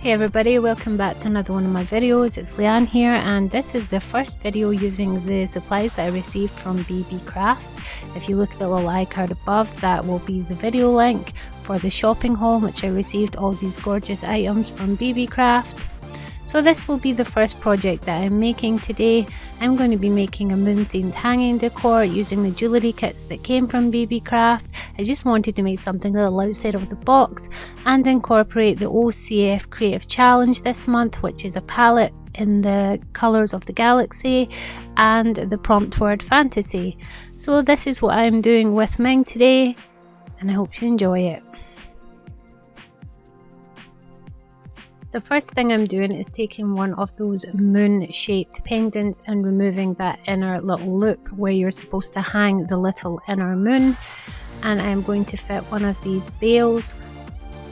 Hey everybody, welcome back to another one of my videos. It's Leanne here, and this is the first video using the supplies that I received from BB Craft. If you look at the little iCard above, that will be the video link for the shopping haul, which I received all these gorgeous items from BB Craft. So this will be the first project that I'm making today. I'm going to be making a moon themed hanging decor using the jewellery kits that came from BB Craft. I just wanted to make something a little outside of the box and incorporate the OCF Creative Challenge this month, which is a palette in the colours of the galaxy and the prompt word fantasy. So this is what I'm doing with mine today, and I hope you enjoy it. The first thing I'm doing is taking one of those moon shaped pendants and removing that inner little loop where you're supposed to hang the little inner moon, and I'm going to fit one of these bales,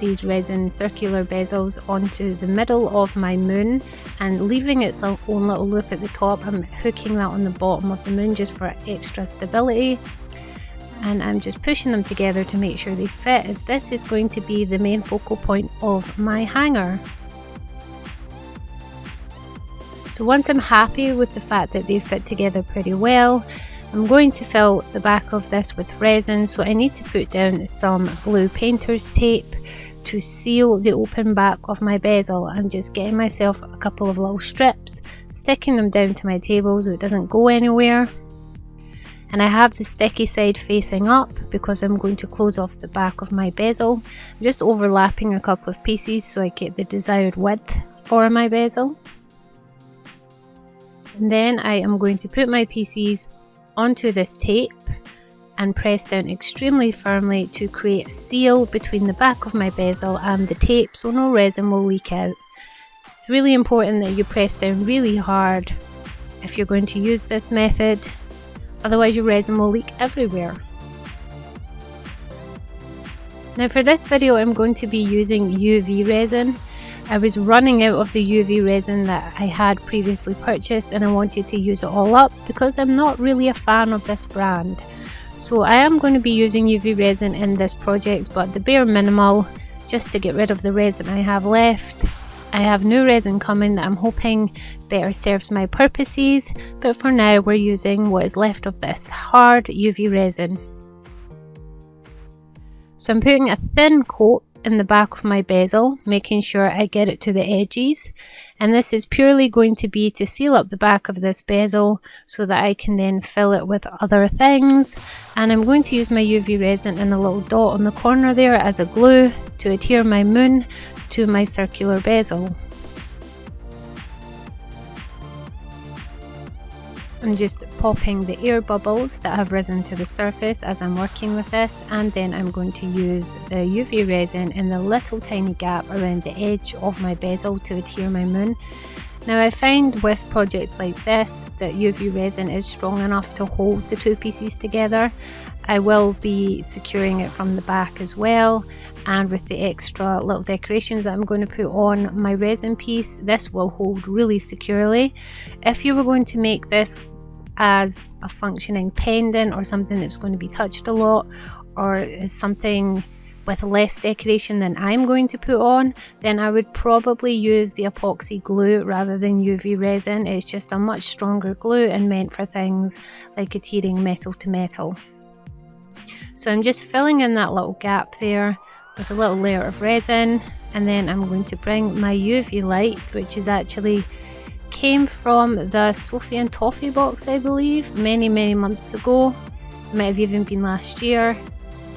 these resin circular bezels, onto the middle of my moon and leaving its own little loop at the top. I'm hooking that on the bottom of the moon just for extra stability, and I'm just pushing them together to make sure they fit, as this is going to be the main focal point of my hanger. So once I'm happy with the fact that they fit together pretty well, I'm going to fill the back of this with resin. So I need to put down some blue painter's tape to seal the open back of my bezel. I'm just getting myself a couple of little strips, sticking them down to my table so it doesn't go anywhere. And I have the sticky side facing up because I'm going to close off the back of my bezel. I'm just overlapping a couple of pieces so I get the desired width for my bezel. And then I am going to put my pieces onto this tape and press down extremely firmly to create a seal between the back of my bezel and the tape so no resin will leak out. It's really important that you press down really hard if you're going to use this method, otherwise your resin will leak everywhere. Now for this video I'm going to be using UV resin. I was running out of the UV resin that I had previously purchased and I wanted to use it all up because I'm not really a fan of this brand. So I am going to be using UV resin in this project, but the bare minimal, just to get rid of the resin I have left. I have new resin coming that I'm hoping better serves my purposes, but for now we're using what is left of this hard UV resin. So I'm putting a thin coat in the back of my bezel, making sure I get it to the edges, and this is purely going to be to seal up the back of this bezel so that I can then fill it with other things. And I'm going to use my UV resin in a little dot on the corner there as a glue to adhere my moon to my circular bezel. I'm just popping the air bubbles that have risen to the surface as I'm working with this, and then I'm going to use the UV resin in the little tiny gap around the edge of my bezel to adhere my moon. Now I find with projects like this that UV resin is strong enough to hold the two pieces together. I will be securing it from the back as well, and with the extra little decorations that I'm going to put on my resin piece, this will hold really securely. If you were going to make this as a functioning pendant or something that's going to be touched a lot, or is something with less decoration than I'm going to put on, then I would probably use the epoxy glue rather than UV resin. It's just a much stronger glue and meant for things like adhering metal to metal. So I'm just filling in that little gap there with a little layer of resin, and then I'm going to bring my UV light, which is actually came from the Sophie and Toffee box, I believe, many months ago. It might have even been last year,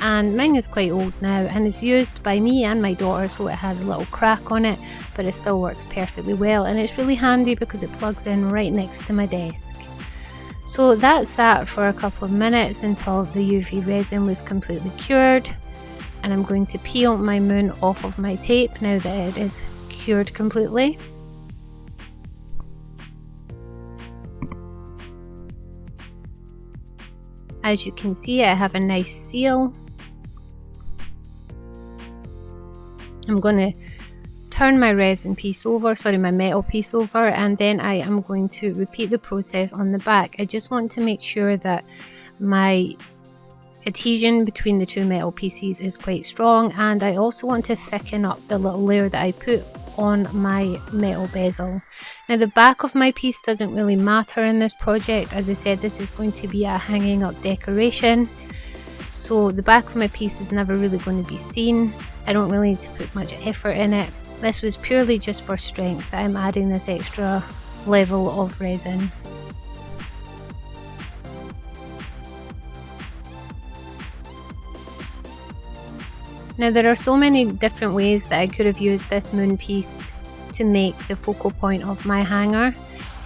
and mine is quite old now and is used by me and my daughter, so it has a little crack on it, but it still works perfectly well, and it's really handy because it plugs in right next to my desk. So that sat for a couple of minutes until the UV resin was completely cured, and I'm going to peel my moon off of my tape now that it is cured completely. As you can see, I have a nice seal. I'm going to turn my resin piece over, my metal piece over, and then I am going to repeat the process on the back. I just want to make sure that my adhesion between the two metal pieces is quite strong, and I also want to thicken up the little layer that I put on my metal bezel. Now the back of my piece doesn't really matter in this project. As I said, this is going to be a hanging up decoration, so the back of my piece is never really going to be seen. I don't really need to put much effort in it. This was purely just for strength. I'm adding this extra level of resin. Now there are so many different ways that I could have used this moon piece to make the focal point of my hanger.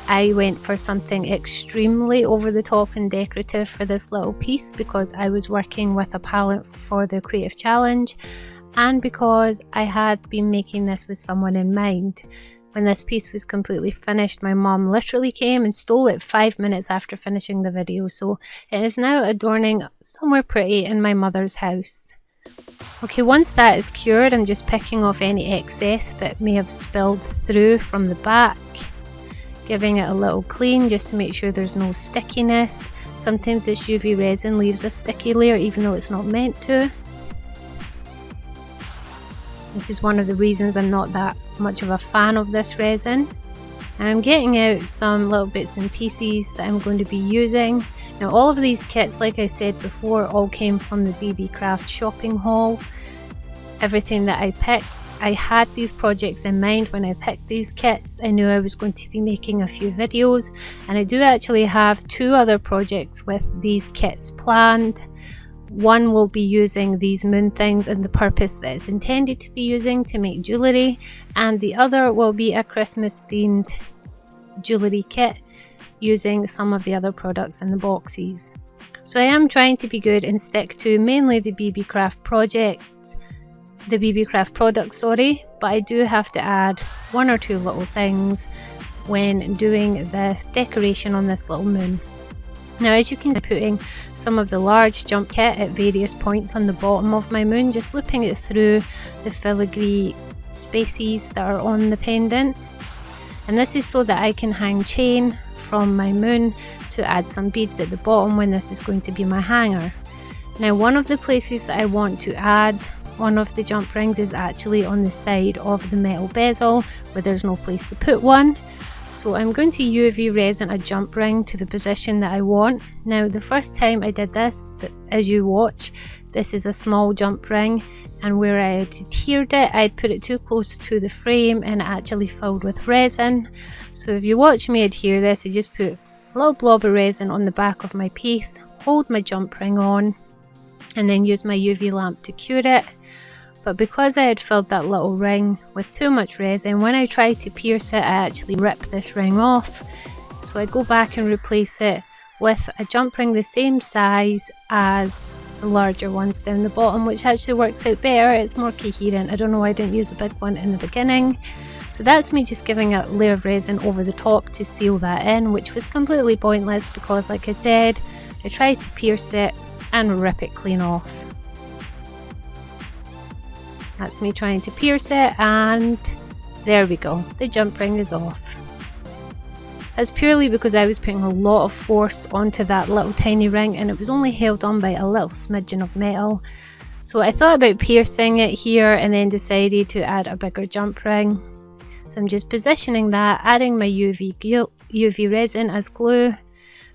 I went for something extremely over the top and decorative for this little piece because I was working with a palette for the creative challenge, and because I had been making this with someone in mind. When this piece was completely finished, my mom literally came and stole it 5 minutes after finishing the video, so it is now adorning somewhere pretty in my mother's house. Okay, once that is cured, I'm just picking off any excess that may have spilled through from the back, giving it a little clean just to make sure there's no stickiness. Sometimes this UV resin leaves a sticky layer even though it's not meant to. This is one of the reasons I'm not that much of a fan of this resin. And I'm getting out some little bits and pieces that I'm going to be using. Now all of these kits, like I said before, all came from the BB Craft shopping haul. Everything that I picked, I had these projects in mind when I picked these kits. I knew I was going to be making a few videos, and I do actually have 2 other projects with these kits planned. One will be using these moon things and the purpose that it's intended to be using to make jewellery, and the other will be a Christmas themed jewellery kit using some of the other products in the boxes. So I am trying to be good and stick to mainly the BB Craft products, but I do have to add 1 or 2 little things when doing the decoration on this little moon. Now as you can see, I'm putting some of the large jump kit at various points on the bottom of my moon, just looping it through the filigree spaces that are on the pendant. And this is so that I can hang chain from my moon to add some beads at the bottom when this is going to be my hanger. Now one of the places that I want to add one of the jump rings is actually on the side of the metal bezel where there's no place to put one. So I'm going to UV resin a jump ring to the position that I want. Now the first time I did this, as you watch, this is a small jump ring, and where I had adhered it, I'd put it too close to the frame and it actually filled with resin. So if you watch me adhere this, I just put a little blob of resin on the back of my piece, hold my jump ring on, and then use my UV lamp to cure it. But because I had filled that little ring with too much resin, when I tried to pierce it, I actually ripped this ring off. So I go back and replace it with a jump ring the same size as the larger ones down the bottom, which actually works out better. It's more coherent. I don't know why I didn't use a big one in the beginning. So that's me just giving a layer of resin over the top to seal that in, which was completely pointless because, like I said, I tried to pierce it and rip it clean off. That's me trying to pierce it, and there we go, the jump ring is off. That's purely because I was putting a lot of force onto that little tiny ring and it was only held on by a little smidgen of metal. So I thought about piercing it here and then decided to add a bigger jump ring. So I'm just positioning that, adding my UV resin as glue,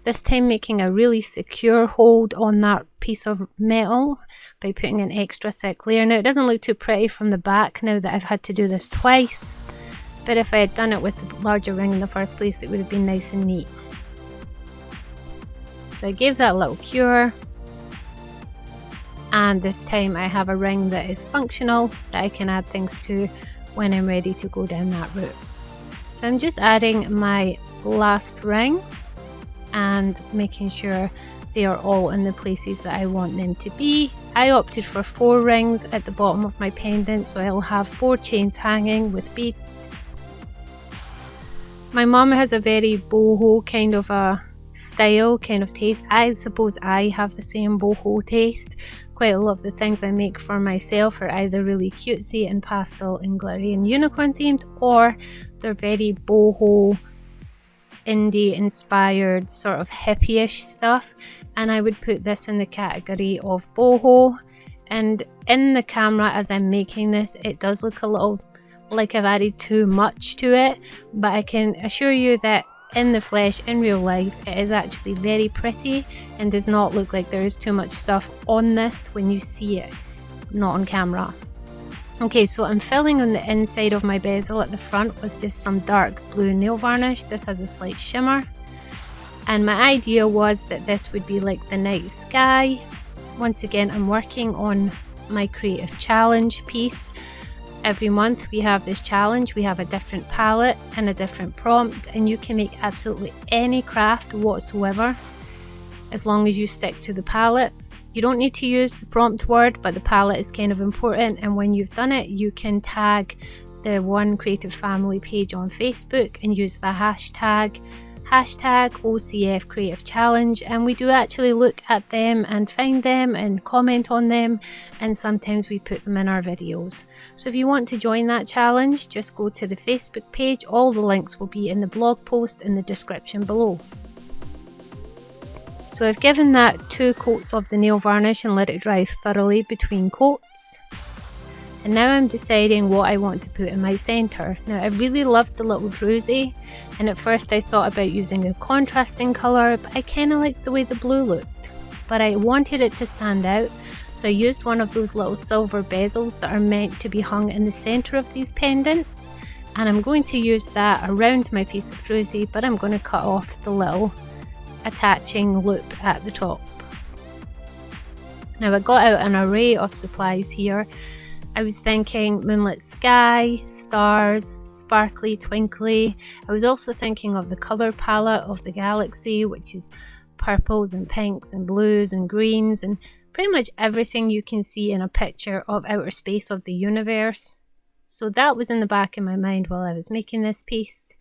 this time making a really secure hold on that piece of metal by putting an extra thick layer. Now it doesn't look too pretty from the back now that I've had to do this twice, but if I had done it with the larger ring in the first place, it would have been nice and neat. So I gave that a little cure, and this time I have a ring that is functional that I can add things to when I'm ready to go down that route. So I'm just adding my last ring and making sure they are all in the places that I want them to be. I opted for 4 rings at the bottom of my pendant, so I'll have 4 chains hanging with beads. My mum has a very boho kind of a style, kind of taste. I suppose I have the same boho taste. Quite a lot of the things I make for myself are either really cutesy and pastel and glittery and unicorn themed, or they're very boho, indie inspired, sort of hippie-ish stuff, and I would put this in the category of boho. And in the camera as I'm making this, it does look a little like I've added too much to it, but I can assure you that in the flesh, in real life, it is actually very pretty and does not look like there is too much stuff on this when you see it, not on camera. Okay, so I'm filling on the inside of my bezel at the front with just some dark blue nail varnish. This has a slight shimmer. And my idea was that this would be like the night sky. Once again, I'm working on my creative challenge piece. Every month we have this challenge. We have a different palette and a different prompt, and you can make absolutely any craft whatsoever as long as you stick to the palette. You don't need to use the prompt word, but the palette is kind of important, and when you've done it, you can tag the One Creative Family page on Facebook and use the hashtag OCF Creative Challenge, and we do actually look at them and find them and comment on them, and sometimes we put them in our videos. So if you want to join that challenge, just go to the Facebook page. All the links will be in the blog post in the description below. So I've given that 2 coats of the nail varnish and let it dry thoroughly between coats. And now I'm deciding what I want to put in my centre. Now I really loved the little Druzy, and at first I thought about using a contrasting colour, but I kind of liked the way the blue looked. But I wanted it to stand out, so I used one of those little silver bezels that are meant to be hung in the centre of these pendants. And I'm going to use that around my piece of Druzy, but I'm going to cut off the little attaching loop at the top. Now I got out an array of supplies here. I was thinking moonlit sky, stars, sparkly, twinkly. I was also thinking of the colour palette of the galaxy, which is purples and pinks and blues and greens and pretty much everything you can see in a picture of outer space of the universe. So that was in the back of my mind while I was making this piece.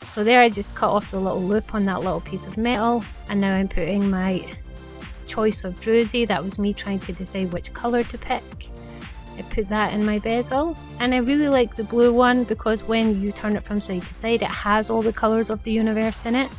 So there I just cut off the little loop on that little piece of metal, and now I'm putting my choice of Druzy. That was me trying to decide which colour to pick. I put that in my bezel, and I really like the blue one because when you turn it from side to side it has all the colours of the universe in it.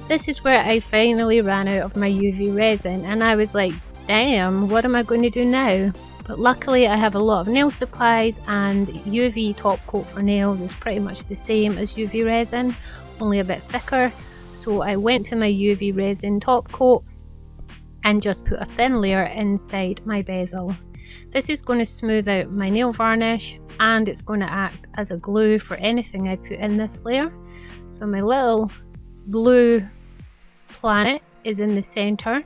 This is where I finally ran out of my UV resin, and I was like, damn, what am I going to do now? But luckily I have a lot of nail supplies, and UV top coat for nails is pretty much the same as UV resin, only a bit thicker. So I went to my UV resin top coat and just put a thin layer inside my bezel. This is going to smooth out my nail varnish, and it's going to act as a glue for anything I put in this layer. So my little blue planet is in the centre,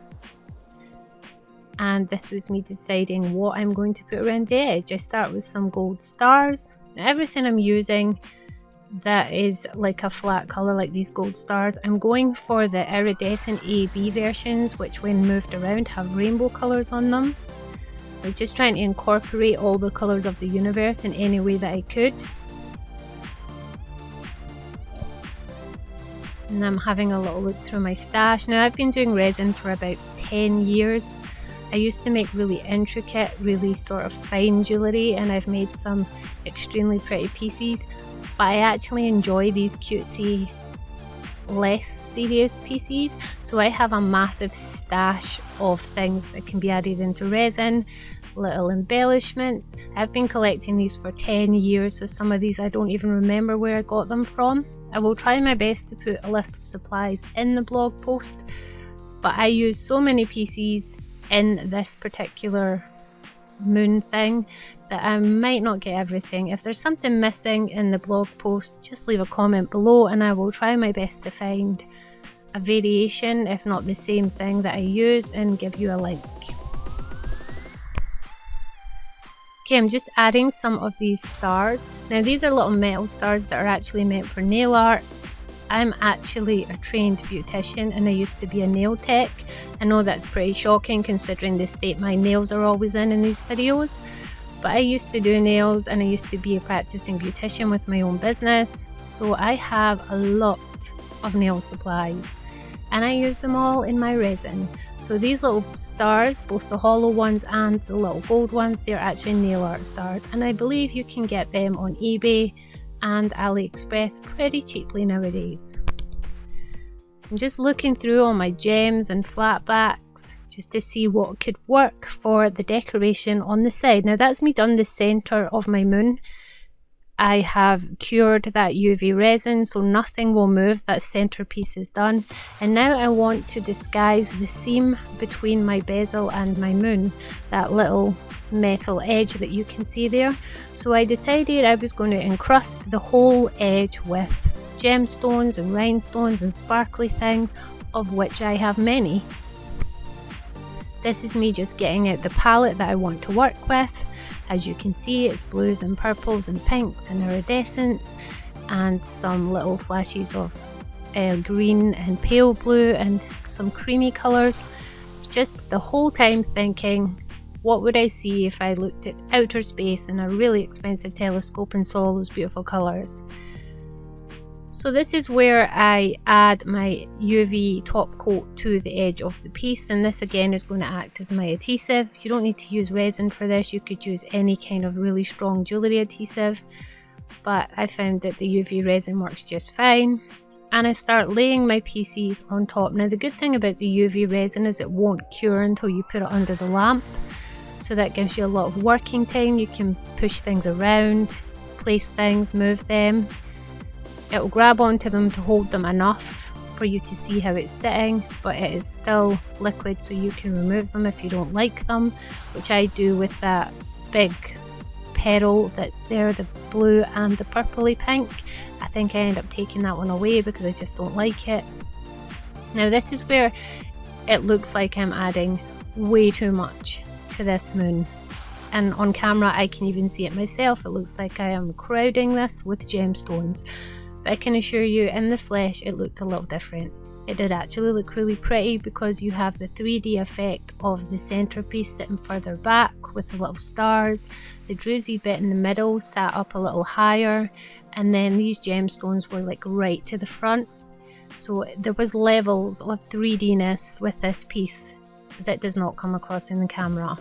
and this was me deciding what I'm going to put around the edge. I start with some gold stars. Now, everything I'm using that is like a flat colour like these gold stars, I'm going for the iridescent AB versions, which when moved around have rainbow colours on them. I was just trying to incorporate all the colours of the universe in any way that I could. And I'm having a little look through my stash. Now I've been doing resin for about 10 years. I used to make really intricate, really sort of fine jewellery, and I've made some extremely pretty pieces, but I actually enjoy these cutesy, less serious pieces. So I have a massive stash of things that can be added into resin, little embellishments. I've been collecting these for 10 years, so some of these I don't even remember where I got them from. I will try my best to put a list of supplies in the blog post, but I use so many pieces in this particular moon thing that I might not get everything. If there's something missing in the blog post, just leave a comment below and I will try my best to find a variation, if not the same thing that I used, and give you a link. Okay, I'm just adding some of these stars. Now these are little metal stars that are actually meant for nail art. I'm actually a trained beautician and I used to be a nail tech. I know that's pretty shocking considering the state my nails are always in these videos, but I used to do nails and I used to be a practicing beautician with my own business, so I have a lot of nail supplies and I use them all in my resin. So these little stars, both the hollow ones and the little gold ones, they're actually nail art stars, and I believe you can get them on eBay and AliExpress pretty cheaply nowadays. I'm just looking through all my gems and flat backs, just to see what could work for the decoration on the side. Now that's me done the center of my moon. I have cured that UV resin so nothing will move. That centerpiece is done, and now I want to disguise the seam between my bezel and my moon, that little metal edge that you can see there. So I decided I was going to encrust the whole edge with gemstones and rhinestones and sparkly things, of which I have many. This is me just getting out the palette that I want to work with. As you can see, it's blues and purples and pinks and iridescents, and some little flashes of green and pale blue and some creamy colours. Just the whole time thinking, what would I see if I looked at outer space in a really expensive telescope and saw those beautiful colours? So this is where I add my UV top coat to the edge of the piece, and this again is going to act as my adhesive. You don't need to use resin for this, you could use any kind of really strong jewellery adhesive, but I found that the UV resin works just fine. And I start laying my pieces on top. Now the good thing about the UV resin is it won't cure until you put it under the lamp, so that gives you a lot of working time. You can push things around, place things, move them. It will grab onto them to hold them enough for you to see how it's sitting, but it is still liquid, so you can remove them if you don't like them, which I do with that big petal that's there, the blue and the purpley pink. I think I end up taking that one away because I just don't like it. Now this is where it looks like I'm adding way too much to this moon, and on camera I can even see it myself. It looks like I am crowding this with gemstones. I can assure you, in the flesh it looked a little different. It did actually look really pretty because you have the 3D effect of the centerpiece sitting further back with the little stars. The druzy bit in the middle sat up a little higher, and then these gemstones were like right to the front. So there was levels of 3D-ness with this piece that does not come across in the camera.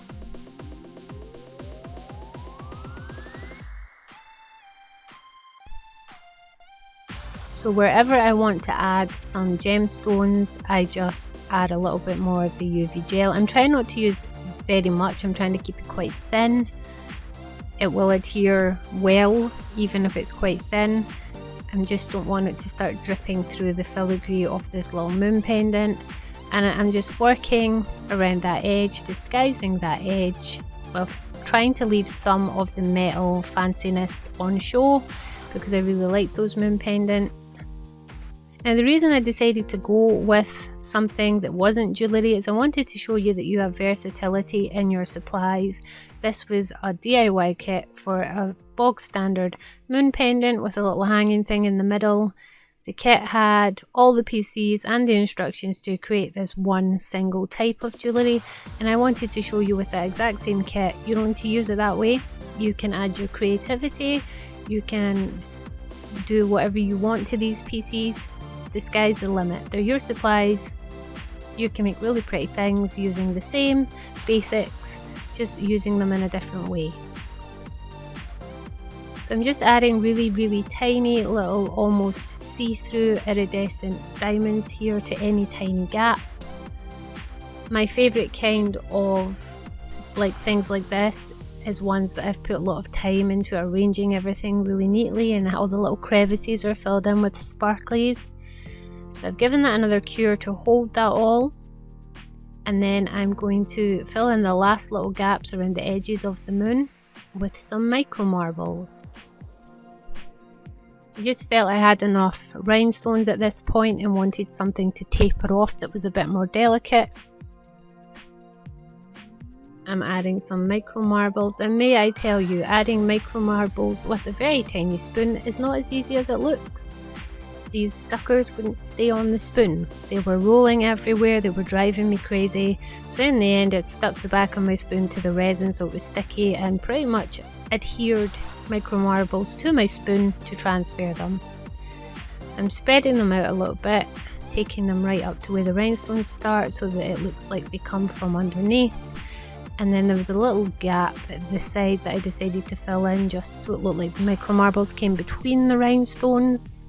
So wherever I want to add some gemstones, I just add a little bit more of the UV gel. I'm trying not to use very much, I'm trying to keep it quite thin. It will adhere well even if it's quite thin. I just don't want it to start dripping through the filigree of this little moon pendant. And I'm just working around that edge, disguising that edge, with trying to leave some of the metal fanciness on show, because I really like those moon pendants. Now the reason I decided to go with something that wasn't jewellery is I wanted to show you that you have versatility in your supplies. This was a DIY kit for a bog standard moon pendant with a little hanging thing in the middle. The kit had all the pieces and the instructions to create this one single type of jewellery, and I wanted to show you with that exact same kit, you don't need to use it that way. You can add your creativity. You can do whatever you want to these pieces. The sky's the limit. They're your supplies. You can make really pretty things using the same basics, just using them in a different way. So I'm just adding really tiny little, almost see-through iridescent diamonds here to any tiny gaps. My favourite kind of things like this is ones that I've put a lot of time into arranging everything really neatly, and all the little crevices are filled in with sparklies. So I've given that another cure to hold that all, and then I'm going to fill in the last little gaps around the edges of the moon with some micro marbles. I just felt I had enough rhinestones at this point and wanted something to taper off that was a bit more delicate. I'm adding some micro marbles, and may I tell you, adding micro marbles with a very tiny spoon is not as easy as it looks. These suckers wouldn't stay on the spoon. They were rolling everywhere, they were driving me crazy. So in the end it stuck the back of my spoon to the resin, so it was sticky, and pretty much adhered micro marbles to my spoon to transfer them. So I'm spreading them out a little bit, taking them right up to where the rhinestones start so that it looks like they come from underneath. And then there was a little gap at the side that I decided to fill in just so it looked like the micro marbles came between the rhinestones.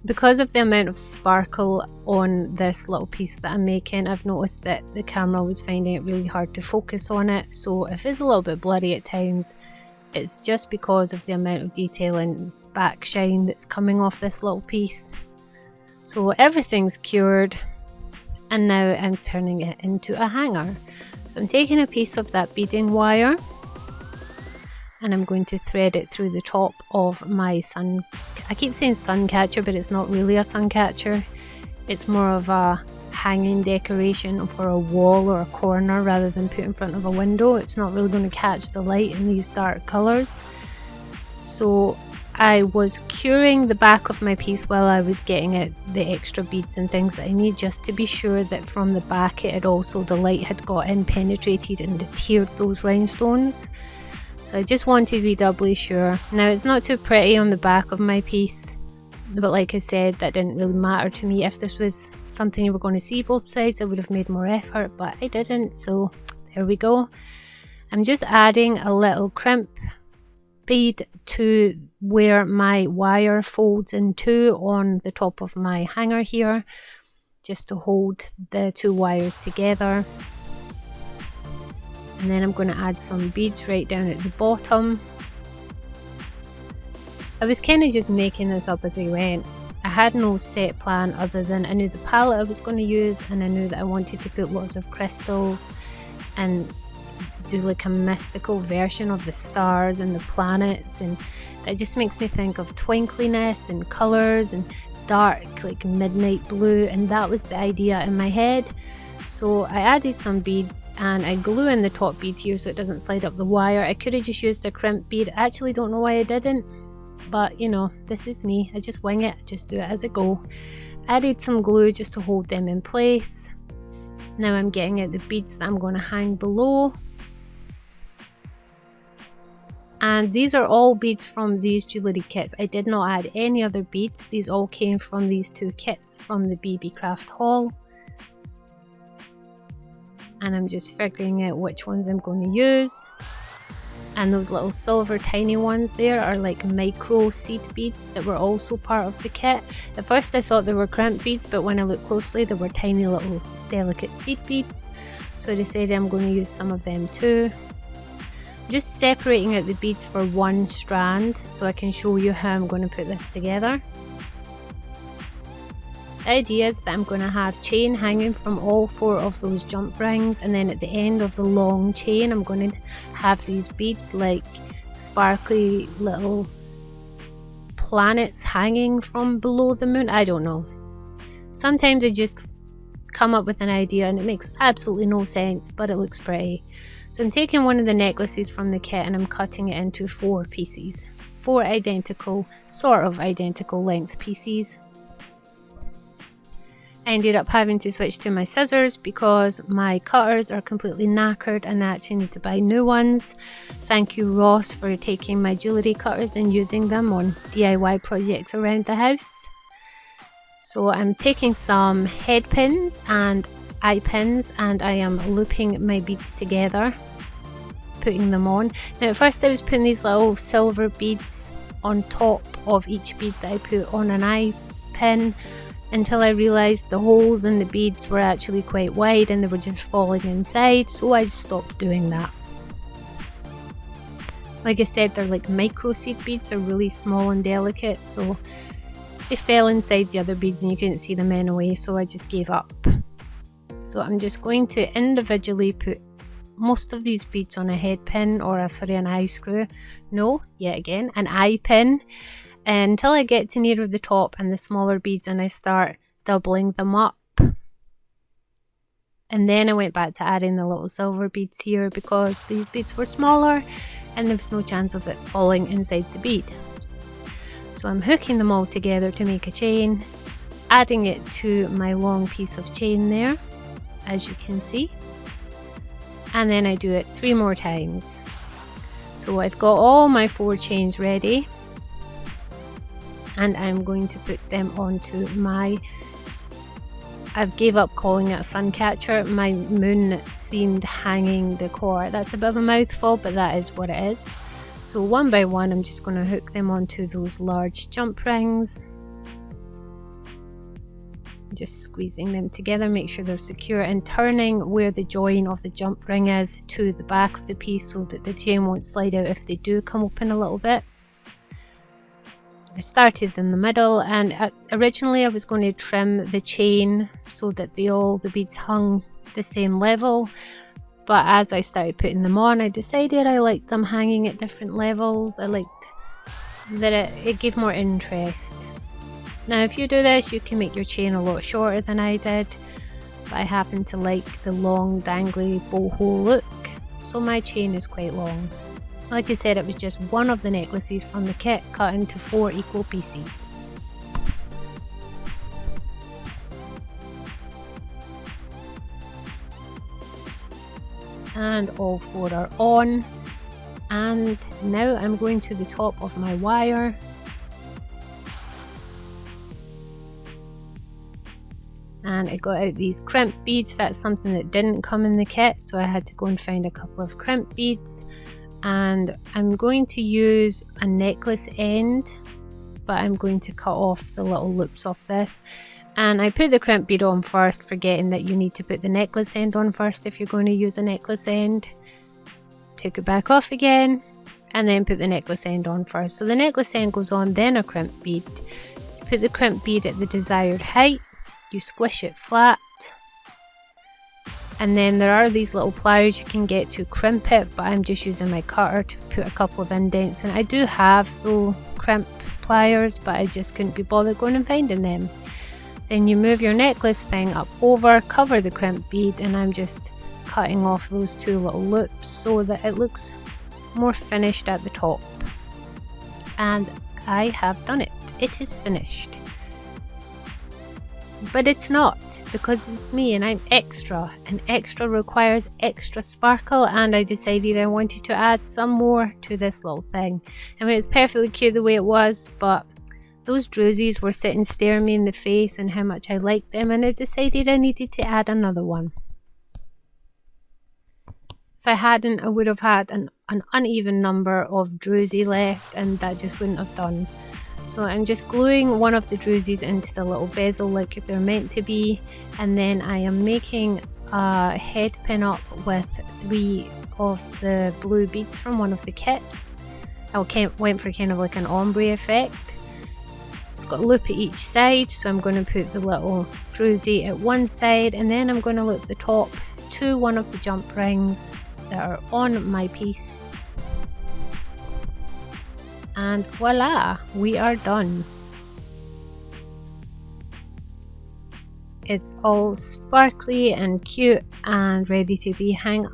Because of the amount of sparkle on this little piece that I'm making, I've noticed that the camera was finding it really hard to focus on it. So if it's a little bit blurry at times, it's just because of the amount of detail and back shine that's coming off this little piece. So everything's cured, and now I'm turning it into a hanger. So I'm taking a piece of that beading wire and I'm going to thread it through the top of my I keep saying sun catcher, but it's not really a sun catcher. It's more of a hanging decoration for a wall or a corner rather than put in front of a window. It's not really going to catch the light in these dark colours. So I was curing the back of my piece while I was getting out the extra beads and things that I need, just to be sure that from the back the light had got in, penetrated and adhered those rhinestones. So I just wanted to be doubly sure. Now it's not too pretty on the back of my piece, but like I said, that didn't really matter to me. If this was something you were going to see both sides, I would have made more effort, but I didn't, so there we go. I'm just adding a little crimp bead to where my wire folds into on the top of my hanger here, just to hold the two wires together. And then I'm going to add some beads right down at the bottom. I was kind of just making this up as I went. I had no set plan other than I knew the palette I was going to use, and I knew that I wanted to put lots of crystals and do like a mystical version of the stars and the planets, and that just makes me think of twinkliness and colours and dark like midnight blue, and that was the idea in my head. So I added some beads and I glue in the top bead here so it doesn't slide up the wire. I could have just used a crimp bead. I actually don't know why I didn't, but you know, this is me. I just wing it, I just do it as I go. Added some glue just to hold them in place. Now I'm getting out the beads that I'm going to hang below. And these are all beads from these jewellery kits. I did not add any other beads. These all came from these two kits from the BB Craft haul. And I'm just figuring out which ones I'm going to use. And those little silver tiny ones there are like micro seed beads that were also part of the kit. At first I thought they were crimp beads, but when I looked closely they were tiny little delicate seed beads. So I decided I'm going to use some of them too. Just separating out the beads for one strand so I can show you how I'm going to put this together. The idea is that I'm going to have chain hanging from all four of those jump rings, and then at the end of the long chain I'm going to have these beads like sparkly little planets hanging from below the moon. I don't know. Sometimes I just come up with an idea and it makes absolutely no sense, but it looks pretty. So I'm taking one of the necklaces from the kit and I'm cutting it into 4 pieces. 4 identical, sort of identical length pieces. I ended up having to switch to my scissors because my cutters are completely knackered and I actually need to buy new ones. Thank you Ross for taking my jewellery cutters and using them on DIY projects around the house. So I'm taking some head pins and eye pins and I am looping my beads together, putting them on. Now at first I was putting these little silver beads on top of each bead that I put on an eye pin, until I realised the holes in the beads were actually quite wide and they were just falling inside, so I stopped doing that. Like I said, they're like micro seed beads, they're really small and delicate, so they fell inside the other beads and you couldn't see them anyway, so I just gave up. So I'm just going to individually put most of these beads on a head pin, or an eye screw. No, yet again, an eye pin. Until I get to near the top and the smaller beads and I start doubling them up. And then I went back to adding the little silver beads here because these beads were smaller and there was no chance of it falling inside the bead. So I'm hooking them all together to make a chain, adding it to my long piece of chain there, as you can see. And then I do it 3 more times. So I've got all my 4 chains ready. And I'm going to put them onto my, I've gave up calling it a sun catcher, my moon themed hanging decor. That's a bit of a mouthful, but that is what it is. So one by one I'm just going to hook them onto those large jump rings. Just squeezing them together, make sure they're secure, and turning where the join of the jump ring is to the back of the piece so that the chain won't slide out if they do come open a little bit. I started in the middle, and originally I was going to trim the chain so that the beads hung the same level, but as I started putting them on, I decided I liked them hanging at different levels. I liked that it gave more interest. Now if you do this, you can make your chain a lot shorter than I did, but I happen to like the long dangly boho look, so my chain is quite long. Like I said, it was just one of the necklaces from the kit cut into 4 equal pieces. And all 4 are on, and now I'm going to the top of my wire. And I got out these crimp beads. That's something that didn't come in the kit, so I had to go and find a couple of crimp beads. And I'm going to use a necklace end, but I'm going to cut off the little loops off this. And I put the crimp bead on first, forgetting that you need to put the necklace end on first if you're going to use a necklace end. Took it back off again, and then put the necklace end on first. So the necklace end goes on, then a crimp bead. You put the crimp bead at the desired height, you squish it flat, and then there are these little pliers you can get to crimp it, but I'm just using my cutter to put a couple of indents, and I do have those crimp pliers, but I just couldn't be bothered going and finding them. Then you move your necklace thing up over, cover the crimp bead, and I'm just cutting off those 2 little loops so that it looks more finished at the top. And I have done it. It is finished. But it's not, because it's me and I'm extra, and extra requires extra sparkle, and I decided I wanted to add some more to this little thing. I mean, it's perfectly cute the way it was, but those Druzys were sitting staring me in the face and how much I liked them, and I decided I needed to add another one. If I hadn't, I would have had an uneven number of Druzy left, and that just wouldn't have done. So I'm just gluing one of the Druzys into the little bezel like they're meant to be, and then I am making a head pin up with 3 of the blue beads from one of the kits. I went for kind of like an ombre effect. It's got a loop at each side, so I'm going to put the little Druzy at one side, and then I'm going to loop the top to one of the jump rings that are on my piece. And voila, we are done. It's all sparkly and cute and ready to be hung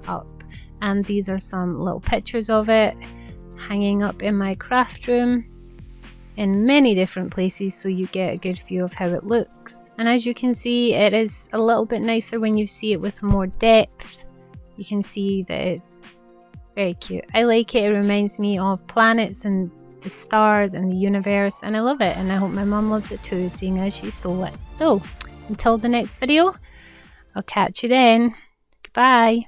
up. And these are some little pictures of it hanging up in my craft room in many different places, so you get a good view of how it looks. And as you can see, it is a little bit nicer when you see it with more depth. You can see that it's very cute. I like it. It reminds me of planets and the stars and the universe, and I love it, and I hope my mum loves it too, seeing as she stole it. So until the next video, I'll catch you then. Goodbye.